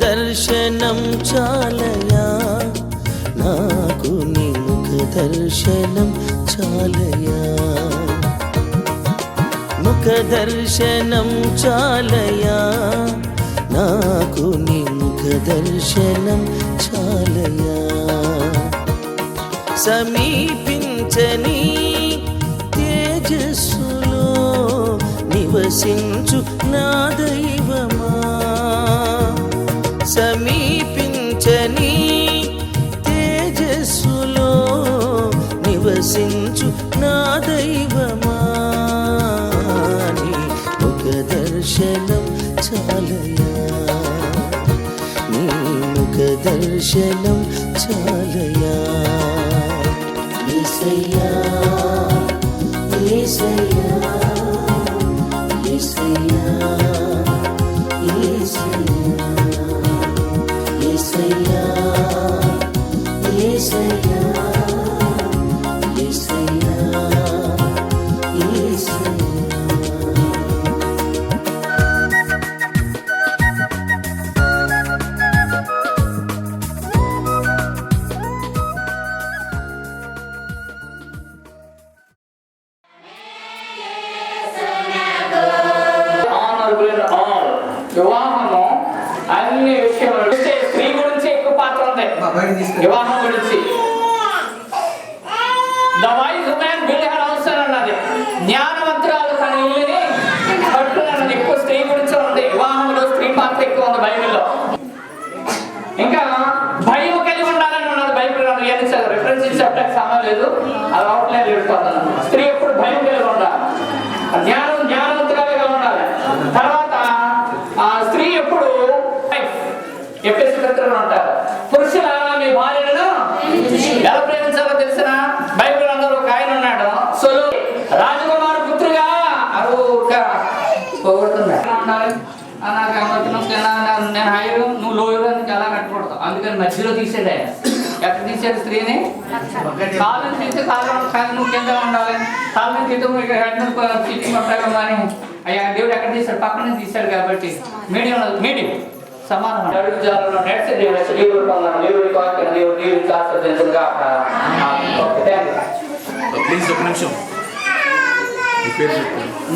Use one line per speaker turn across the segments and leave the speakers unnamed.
దర్శనం చాలయా, నాకు నీ ముఖ దర్శనం చాలయా, ముఖ దర్శనం చాలయా, నాకు నీ ముఖ దర్శనం చాలయా, సమీపించని తేజస్సులో నివసించు నా దైవమా, సమీపించని తేజస్సులో నివసించు నా దైవమా, నీ ముఖ దర్శనం చాలయా, నీ ముఖ దర్శనం చాలయా, యేసయ్యా యేసయ్యా యేసయ్యా యేసయ్యా యేసయ్యా యేసయ్యా యేసయ్యా.
వివాహము అన్ని విషయంలో స్త్రీ గురించి ఎక్కువ పాత్ర ఉంది. వివాహం గురించి the wise man build her house అని అన్నది, జ్ఞానవంతురాలు తన ఇల్లుని కట్టునన్నది ఎక్కువ స్త్రీ గురించి ఉంది. వివాహంలో స్త్రీ పాత్ర ఎక్కువ ఉంది బైబిల్లో. ఇంకా భయం కలిగి ఉండాలని ఉన్నది బైబిల్. రిఫరెన్స్ చెప్పడానికి సమయం లేదు, అది అవుట్లైన్ వెళ్ళిపోతాను. స్త్రీ ఎప్పుడు భయం కలిగి ఉండాలి, జ్ఞానవంతురాలుగా ఉండాలి. తర్వాత స్త్రీ ఎప్పుడు ఎపిసోడ్ ఉంటారు. పురుషులారా మీ భార్యలను ఎలా ప్రేమించాలో తెలిసిన బైబిల్ అందరూ ఒక ఆయన ఉన్నాడు, రాజకుమారు పుత్రుగా ఉండాలి. నేను హైరు నువ్వు లోయరు అని ఎలా కట్టకూడదు. అందుకని మధ్యలో తీసాడు ఆయన. ఎక్కడ తీసాడు స్త్రీని? కాళ్ళని తీస్తే కాళ్ళు నువ్వు కింద ఉండాలి, కాళ్ళని తీస్తే చీటింగ్ ఉంటాయి కానీ అయ్యా దేవుడు ఎక్కడ తీశాడు? పక్కనే తీశాడు కాబట్టి మీడియం సమానం.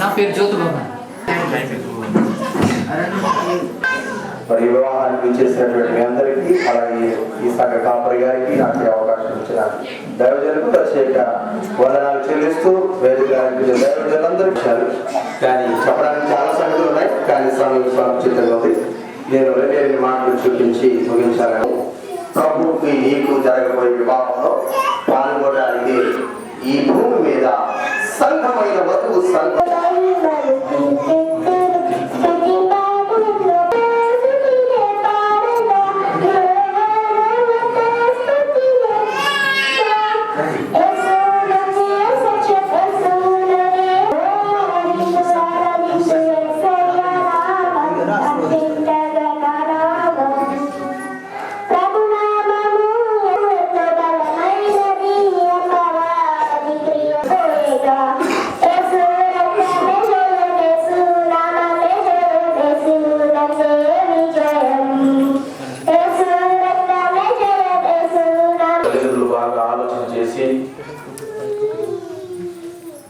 నా పేరు జ్యోతిబాబు.
మరి వివాహానికి చేసినటువంటి మీ అందరికీ, అలాగే ఈ సంఘ కాపరి గారికి నాకు అవకాశం ఇచ్చిన దైవజనులకు ప్రత్యేక వందనాలు చెల్లిస్తూ వేదికలకు దైవజనులందరూ ఇచ్చారు. కానీ చెప్పడానికి చాలా సంగతులు ఉన్నాయి, కానీ సమయం సంక్షిప్తంగా ఉంది. నేను రెండు మాటలు చూపించి ముగించాలను. ప్రభుకి నీకు జరగబోయే వివాహంలో పాల్గొనడానికి ఈ భూమి మీద సంఘమైన వధువు సంఘం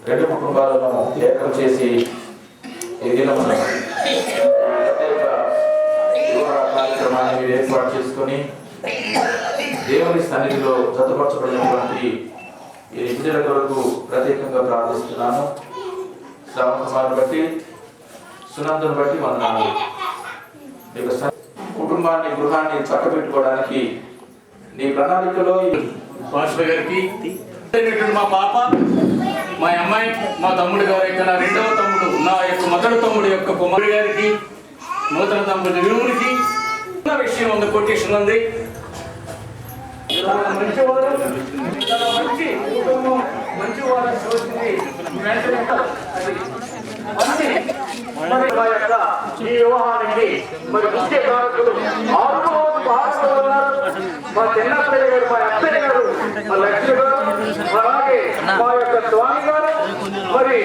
రెండు కుటుంబాలను ఏకం చేసి ఈ దినమున కార్యక్రమాన్ని మీరు ఏర్పాటు చేసుకొని దేవుని సన్నిధిలో జతపరచబడినటువంటి ఈ విద్యల కొరకు ప్రత్యేకంగా ప్రార్థిస్తున్నాను. శ్రావణ బట్టి సునందను బట్టి వందనాలు. కుటుంబాన్ని గృహాన్ని చక్కబెట్టుకోవడానికి నీ ప్రణాళికలో
పాస్టర్ గారికి, మా పాప, మా అమ్మాయి, మా తమ్ముడు గారు, ఇక్కడ నా రెండవ తమ్ముడు, నా యొక్క మొదటి తమ్ముడు యొక్క కుమారుడు గారికి, నూతన తమ్ముడు వినుడికి విషయం ఉంది. కొటేషన్ ఉంది. మంచివారు మంచి కుటుంబం మంచివారు ఈ వివాహానికి మరి ముఖ్య కారకులు మా చిన్నప్పయ్య గారు, మా అత్తయ్య గారు, మా లక్ష్మి గారు, అలాగే మా యొక్క స్వామి గారు, మరి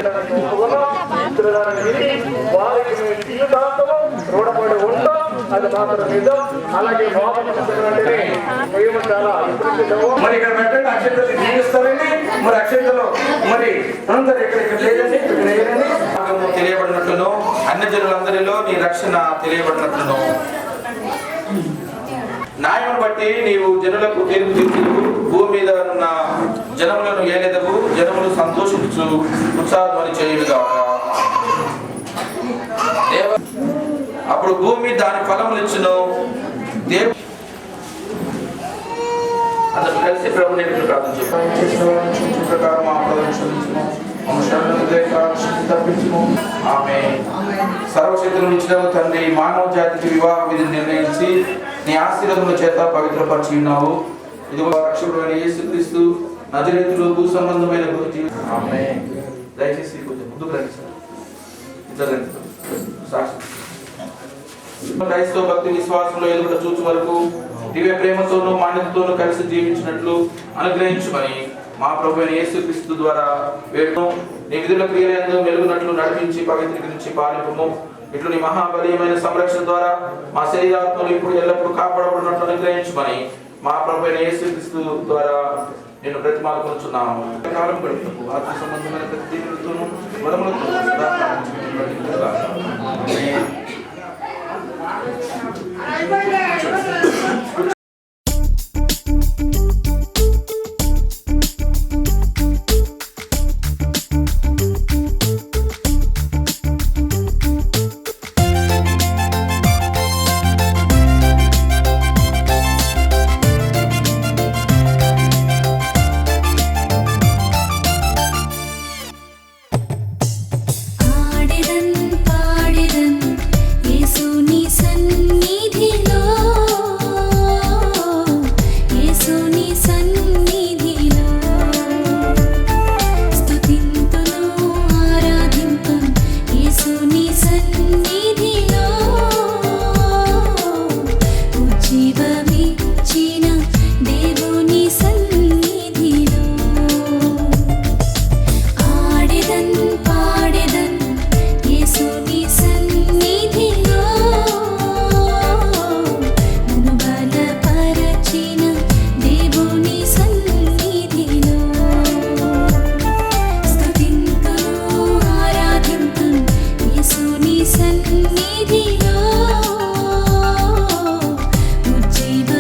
వారికి మేము జీవితాంతము రుణపడి ఉంటాం.
అది మాత్రం నిజం. అలాగే మరి ఇక్కడ పెట్టండి అక్షంతలు జీవిస్తారండి. మరి అక్షంతలు మరి అందరు ఇక్కడ లేదండి, ఇక్కడ లేదండి.
తెలియబడినట్లును అన్ని జనులందరిలో నీ రక్షణ తెలియబడినట్లును న్యాయమును బట్టి నీవు జనులకు తీర్పు తీర్చుదువు, భూమి మీద ఉన్న జనములను ఏలెదవు, జనములు సంతోషించు ఉత్సాహధ్వని చేయుదుగా. అప్పుడు భూమి దాని ఫలములు ఇచ్చును. దేవుడు అందరూ కలిసి ప్రభు నేను ప్రార్థన ప్రకారం ఆమె సర్వశక్తులను ఇచ్చిన తండ్రి, మానవ జాతికి వివాహ విధిని నిర్ణయించి నీ ఆశీర్వాదముల చేత పవిత్రపరిచి ఉన్నావు. ఇది రక్షకుడైన యేసుక్రీస్తు నజరేతులో భూ సంబంధమైన ఆమె. దయచేసి కొంచెం ముందుకు రండి సార్. క్రైస్తవ భక్తి విశ్వాసంలో ఎదుగుట చూచు వరకు దివ్య ప్రేమతోనూ మాన్యతతోనూ కలిసి జీవించినట్లు అనుగ్రహించమని మా ప్రభు అయిన యేసుక్రీస్తు ద్వారా వేడును. నీ విధుల క్రియలందు మెలుగునట్లు నడిపించి పవిత్రీకరించి పాలింపుము. ఇట్లు నీ మహాబలీయమైన సంరక్షణ ద్వారా మా శరీరాత్మలు ఇప్పుడు ఎల్లప్పుడూ కాపాడబడినట్లు అనుగ్రహించమని మా ప్రభు అయిన యేసుక్రీస్తు ద్వారా నేను ప్రతిమాలుకొనుచున్నాము. కాలం గడుపుటకు ఆత్మ సంబంధమైన ప్రతి దీవులతోనూ వరములతోనూ
సన్నిధిలో ఉజ్జీవ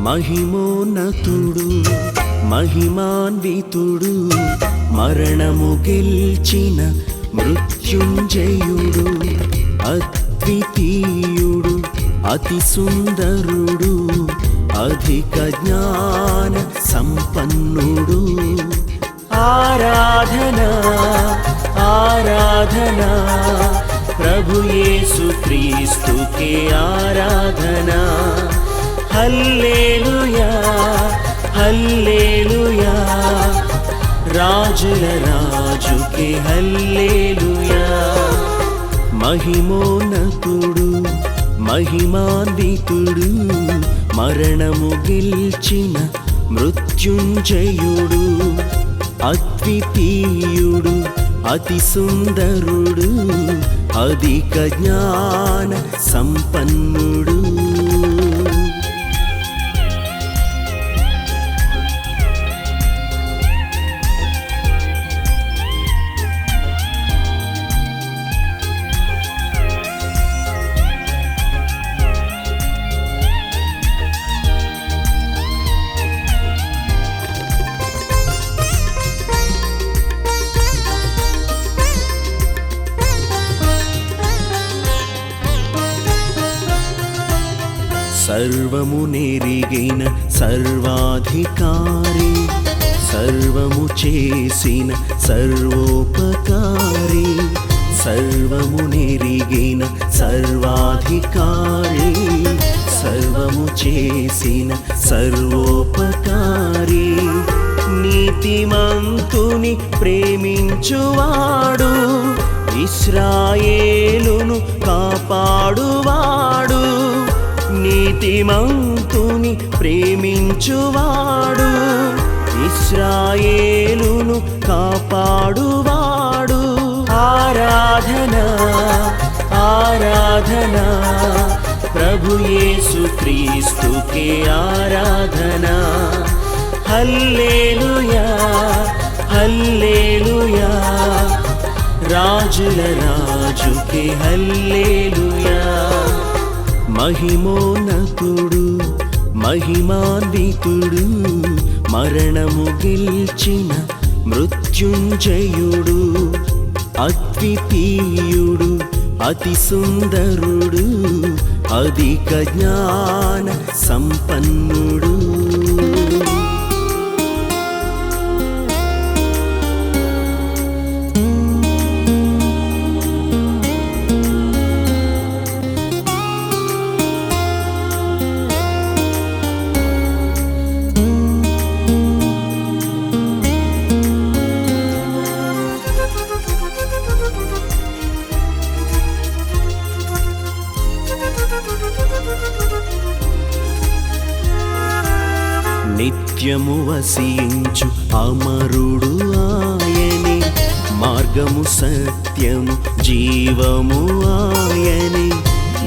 మహిమోన్నతుడు మహిమాన్వితుడు మరణము గెల్చిన మృత్యుంజయుడు అద్వితీయుడు అతి సుందరుడు అధిక జ్ఞాన సంపన్నుడు ఆరాధనా ఆరాధనా ప్రభు యేసు క్రీస్తుకే ఆరాధనా హల్లెలూయా హల్లెలూయా రాజుల రాజుకే హల్లెలూయా మహిమోన్నతుడు మహిమాన్వితుడు మరణము గెల్చిన మృత్యుంజయుడు అద్వితీయుడు అతి సుందరుడు అధిక జ్ఞాన సంపన్నుడు సర్వము నెరిగిన సర్వాధికారి సర్వము చేసిన సర్వోపకారి సర్వము నెరిగిన సర్వాధికారి సర్వము చేసిన సర్వోపకారి నీతిమంతుని ప్రేమించువాడు ఇశ్రాయేలును కాపాడువాడు నీతిమంతుని ప్రేమించువాడు ఇశ్రాయేలును కాపాడువాడు ఆరాధనా ఆరాధనా ప్రభు యేసు క్రీస్తుకే ఆరాధనా హల్లెలూయా హల్లెలూయా రాజుల రాజుకే హల్లెలూయా మహిమోన్నతుడు మహిమాన్వితుడు మరణము గెల్చిన మృత్యుంజయుడు అద్వితీయుడు అతి సుందరుడు అధిక జ్ఞాన సంపన్నుడు నిత్యము వసించు అమరుడు ఆయనే మార్గము సత్యము జీవము ఆయనే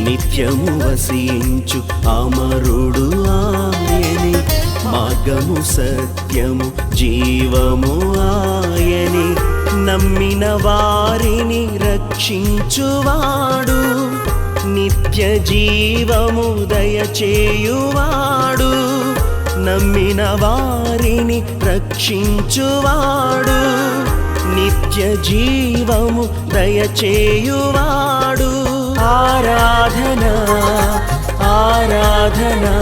నిత్యము వసించు అమరుడు ఆయనే మార్గము సత్యము జీవము ఆయనే నమ్మిన వారిని రక్షించువాడు నిత్య జీవము దయచేయువాడు నమ్మిన వారిని రక్షించువాడు నిత్య జీవము దయచేయువాడు ఆరాధనా ఆరాధనా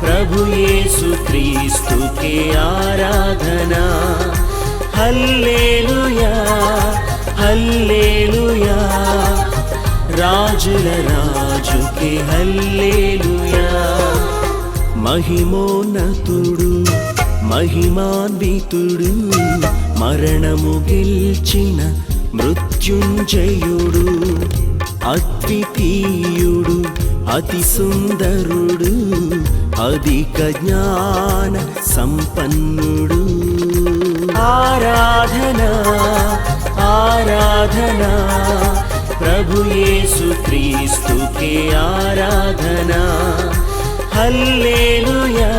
ప్రభు యేసు క్రీస్తుకే ఆరాధనా హల్లెలూయా హల్లెలూయా రాజుల రాజుకే హల్లెలూయా మహిమోన్నతుడు మహిమాన్వితుడు మరణము గెల్చిన మృత్యుంజయుడు అద్వితీయుడు అతి సుందరుడు అధిక జ్ఞాన సంపన్నుడు ఆరాధనా ఆరాధనా ప్రభు యేసు క్రీస్తుకే ఆరాధనా హల్లెలూయా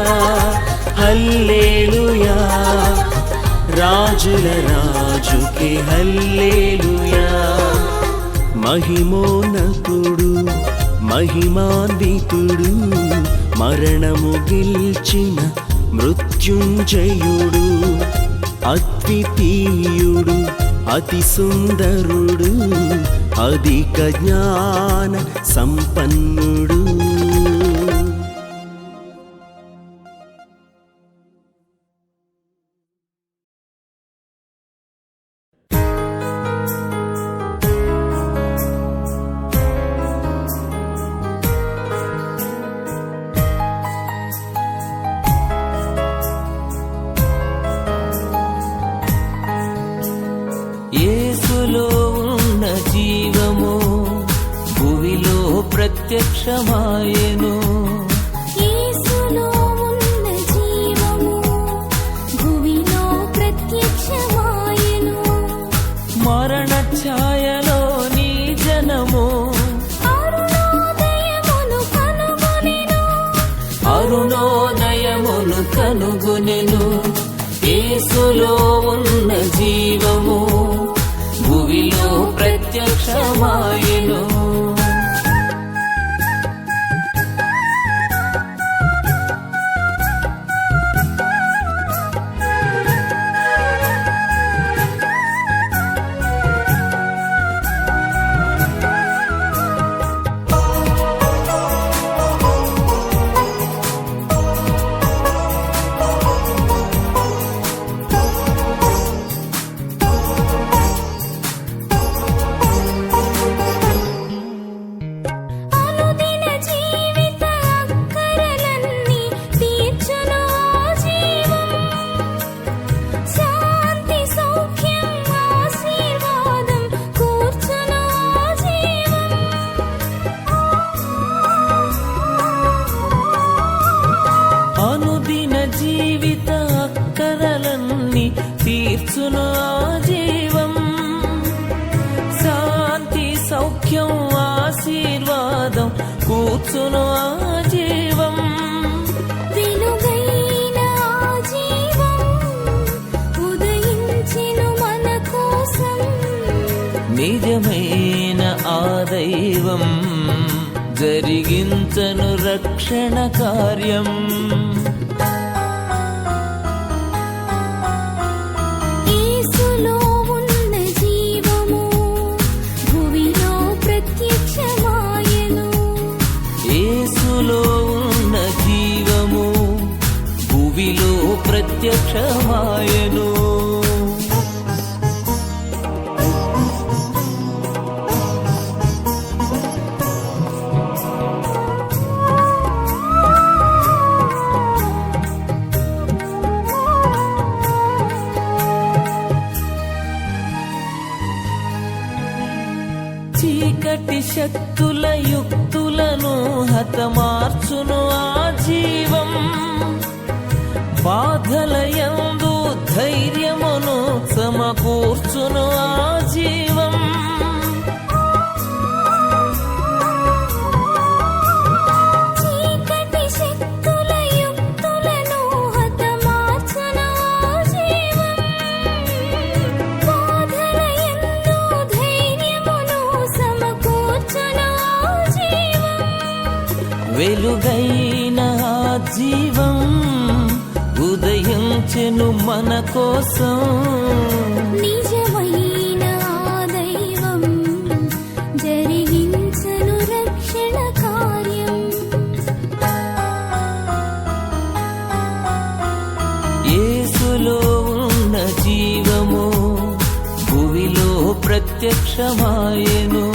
హల్లెలూయా రాజుల రాజుకే హల్లెలూయా మహిమోన్నతుడు మహిమాన్వితుడు మరణము గెల్చిన మృత్యుంజయుడు అద్వితీయుడు అతి సుందరుడు అధిక జ్ఞాన సంపన్నుడు.
యేసులో ఉన్న జీవము భూమిలో ప్రత్యక్షమాయెను.
యేసులో ఉన్న జీవము భూమిలో ప్రత్యక్షమాయెను.
మరణ ఛాయలో నీ జనము
అరుణోదయమును కనుగొనెను.
అరుణోదయమును కనుగొనెను. యేసులో ఉన్న జీవము భూమిలో ప్రత్యక్షమాయెను.
అనుదిన జీవిత అక్కరలన్నీ తీర్చును జీవం. శాంతి సౌఖ్యం ఆశీర్వాదం కూర్చును జీవం.
అనుదిన జీవిత అక్కరలన్నీ తీర్చును ఆ జీవం. శాంతి సౌఖ్యం ఆశీర్వాదం కూర్చును ఆ జీవం.
వెలుగైన ఆ జీవం ఉదయించెను మన కోసం.
నిజమైన ఆ దైవం జరిగించను రక్షణ కార్యం.
యేసులో ఉన్న జీవము భూమిలో ప్రత్యక్షమాయెను.
యేసులో ఉన్న జీవము భూమిలో ప్రత్యక్షమాయెను. చీకటి శక్తుల యుక్తులను హతమార్చును ఆ జీవం. బాధలయందు ధైర్యమును సమకూర్చును ఆ జీవం.
చీకటి శక్తుల యుక్తులను హతమార్చును ఆ జీవం. బాధలయందు ధైర్యమును సమకూర్చును ఆ జీవం.
వెలుగైన ఆ జీవం ఉదయించెను మన కోసం.
నిజమైన ఆ దైవం జరిగించెను రక్షణ కార్యం.
యేసులో ఉన్న జీవము భూమిలో ప్రత్యక్షమాయెను.